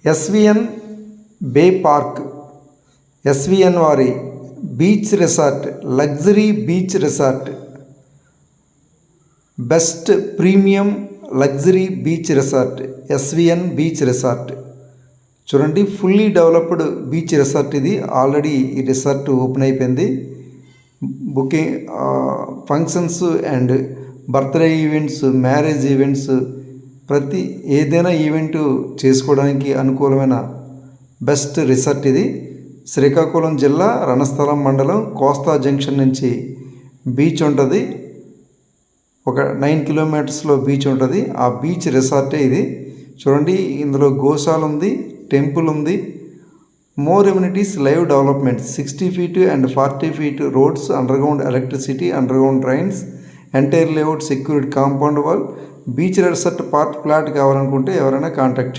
SVN బే park, SVN వారి beach resort, luxury beach resort, best premium luxury beach resort, SVN beach resort. చూడండి, fully developed beach resort ఇది. Already ఈ resort open అయిపోయింది. Booking functions and birthday events, marriage events, ప్రతి ఏదైనా event చేసుకోవడానికి అనుకూలమైన best resort ఇది. శ్రీకాకుళం జిల్లా రణస్థలం మండలం కోస్తా జంక్షన్ నుంచి బీచ్ ఉంటుంది. ఒక 9 కిలోమీటర్స్లో బీచ్ ఉంటుంది. ఆ బీచ్ రిసార్టే ఇది. చూడండి, ఇందులో గోశాల ఉంది, టెంపుల్ ఉంది. More amenities, live development, 60 feet and 40 feet roads, underground electricity, underground trains, entire layout, security compound wall. Beach resort part plot కావాలనుకుంటే ఎవరైనా కాంటాక్ట్